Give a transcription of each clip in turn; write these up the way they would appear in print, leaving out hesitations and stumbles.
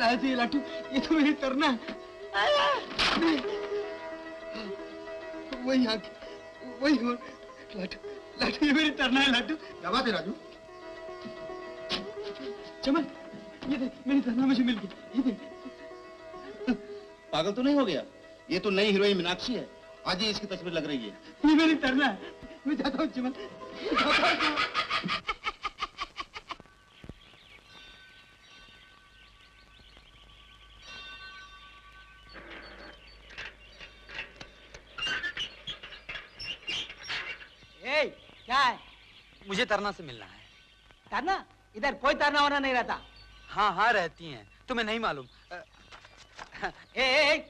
ऐसे ही लाटू, ये तो मेरी तरना है। वही आंख, वही हो लाटू, लाटू ये मेरी तरना है लाटू। क्या बात है राजू? चमन, ये देख मेरी तरना मुझे मिल गई, ये देख। पागल तो नहीं हो गया? ये तो नई हीरोइन मीनाक्षी है, आज ही इसकी तस्वीर लग रही है। ये मेरी तरना है, मैं जाता हूँ चमन, जाता हूँ। क्या है? मुझे तरना से मिलना है। तरना? इधर कोई तरना होना नहीं रहता। हाँ हाँ रहती हैं, तुम्हें नहीं मालूम।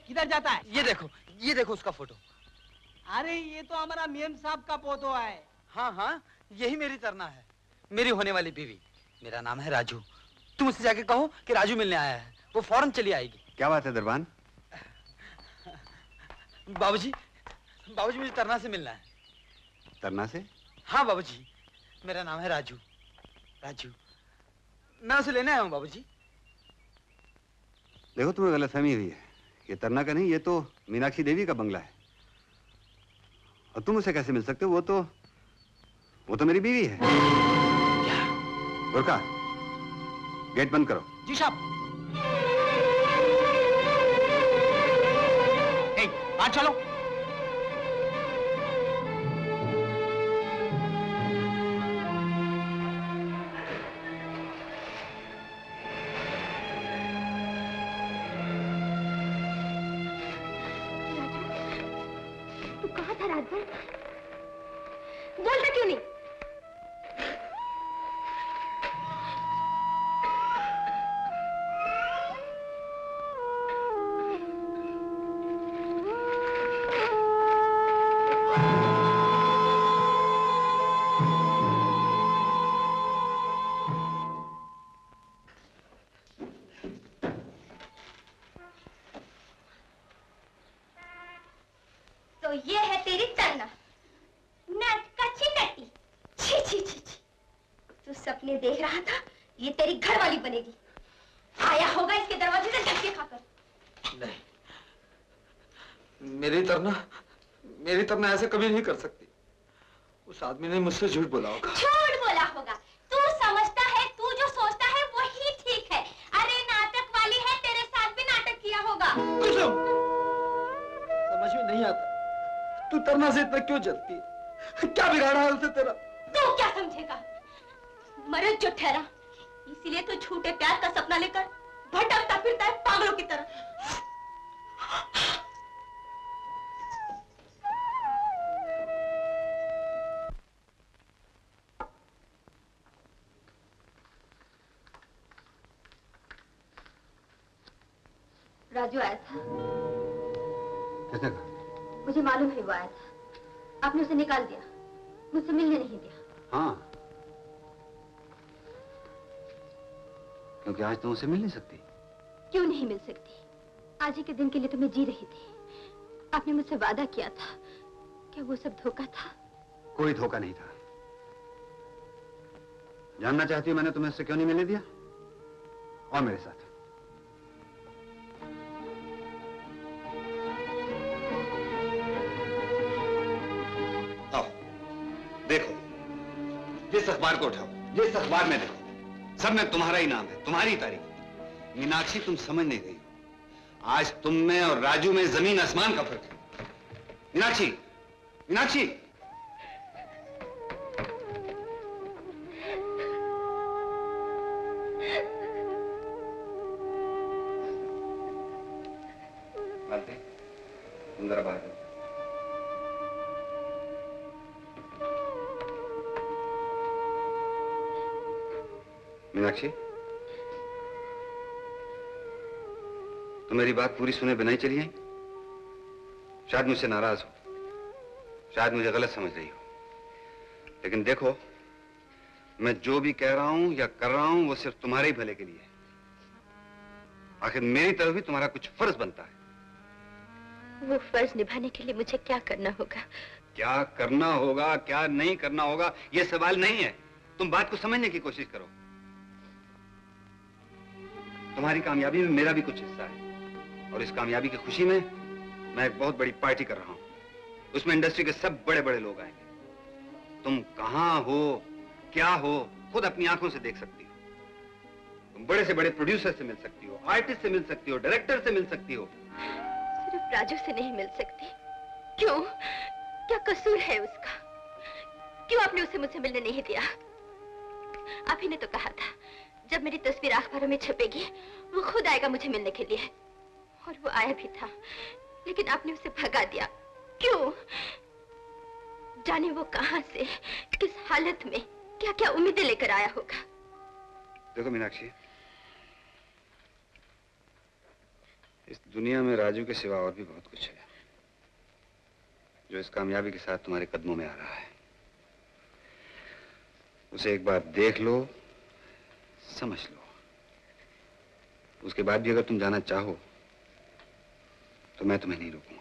किधर जाता है? ये देखो उसका फोटो। अरे ये तो हमारा मेम साहब का फोटो है। हाँ हाँ यही मेरी तरना है, मेरी होने वाली बीवी। मेरा नाम है राजू। तुम उससे जाके कहो कि राजू मिलने आया है, वो फौरन चली आएगी। क्या बात है दरबान? बाबूजी, बाबूजी मुझे तरना से मिलना है। तरना से? हाँ बाबूजी, मेरा नाम है राजू। राजू, मैं उसे लेने आया हूँ बाबूजी। देखो तुम्हें गलतफहमी हुई है, ये तरना का नहीं, ये तो मीनाक्षी देवी का बंगला है। और तुम उसे कैसे मिल सकते हो? वो तो मेरी बीवी है। क्या? गोरखा, गेट बंद करो। जी साहब। बाहर चलो। तू कहाँ था रात भर? बोलता क्यों नहीं? तो ये है तेरी तरना, नट का चिन्नटी। छी छी छी छी, तू सपने देख रहा था, ये तेरी घरवाली बनेगी। आया होगा इसके दरवाजे से धक्के खाकर। नहीं, मेरी तरना ऐसे कभी नहीं कर सकती। उस आदमी ने मुझसे झूठ बोला होगा। झूठ बोला होगा? तू समझता है, तू जो सोचता है वही ठीक है। अरे नाटक वाली है, तेरे साथ भी नाटक किया होगा। समझ में नहीं आता, तू तरना से इतना क्यों जलती है? क्या बिगाड़ा है उसे तेरा? तू क्या समझेगा? मर्द जो ठहरा, इसीलिए तो झूठे प्यार का सपना लेकर भटकता फिरता है पागलों की तरह। राजू आया था। किसने कहा? मुझे मालूम है वो आया था। आपने उसे निकाल दिया, मुझसे मिलने नहीं दिया। हाँ, क्योंकि आज तुम उसे मिल नहीं सकती। क्यों नहीं मिल सकती? आज ही के दिन के लिए तो मैं जी रही थी। आपने मुझसे वादा किया था, क्या वो सब धोखा था? कोई धोखा नहीं था। जानना चाहती हो मैंने तुम्हें उससे क्यों नहीं मिलने दिया? और मेरे साथ देखो, जिस अखबार को उठाओ, जिस अखबार में देखो, सब में तुम्हारा ही नाम है, तुम्हारी तारीख। मीनाक्षी, तुम समझ नहीं गई। आज तुम में और राजू में जमीन आसमान का फर्क है। मीनाक्षी, मीनाक्षी, तुम जरा बाहर। मीनाक्षी, तुम मेरी बात पूरी सुने बिना ही चली आई? शायद मुझसे नाराज हो, शायद मुझे गलत समझ रही हो, लेकिन देखो, मैं जो भी कह रहा हूं या कर रहा हूं वो सिर्फ तुम्हारे ही भले के लिए है। आखिर मेरी तरफ भी तुम्हारा कुछ फर्ज बनता है। वो फर्ज निभाने के लिए मुझे क्या करना होगा? क्या करना होगा, क्या नहीं करना होगा, ये सवाल नहीं है। तुम बात को समझने की कोशिश करो। तुम्हारी कामयाबी में मेरा भी कुछ हिस्सा है और इस कामयाबी की खुशी में मैं एक बहुत बड़ी पार्टी कर रहा हूं। उसमें इंडस्ट्री के सब बड़े बड़े लोग आएंगे। तुम कहां हो, क्या हो, खुद अपनी आंखों से देख सकती हो। तुम बड़े से बड़े प्रोड्यूसर से मिल सकती हो, आर्टिस्ट से मिल सकती हो, डायरेक्टर से मिल सकती हो। सिर्फ राजू से नहीं मिल सकती। क्यों? क्या कसूर है उसका? क्यों आपने उसे मुझसे मिलने नहीं दिया? आप ही ने तो कहा था जब मेरी तस्वीर अखबारों में छपेगी वो खुद आएगा मुझे मिलने के लिए, और वो आया भी था, लेकिन आपने उसे भगा दिया। क्यों? जाने वो कहां से, किस हालत में, क्या क्या उम्मीदें लेकर आया होगा। देखो मीनाक्षी, इस दुनिया में राजू के सिवा और भी बहुत कुछ है जो इस कामयाबी के साथ तुम्हारे कदमों में आ रहा है। उसे एक बार देख लो, समझ लो। उसके बाद भी अगर तुम जाना चाहो तो मैं तुम्हें नहीं रोकूंगा।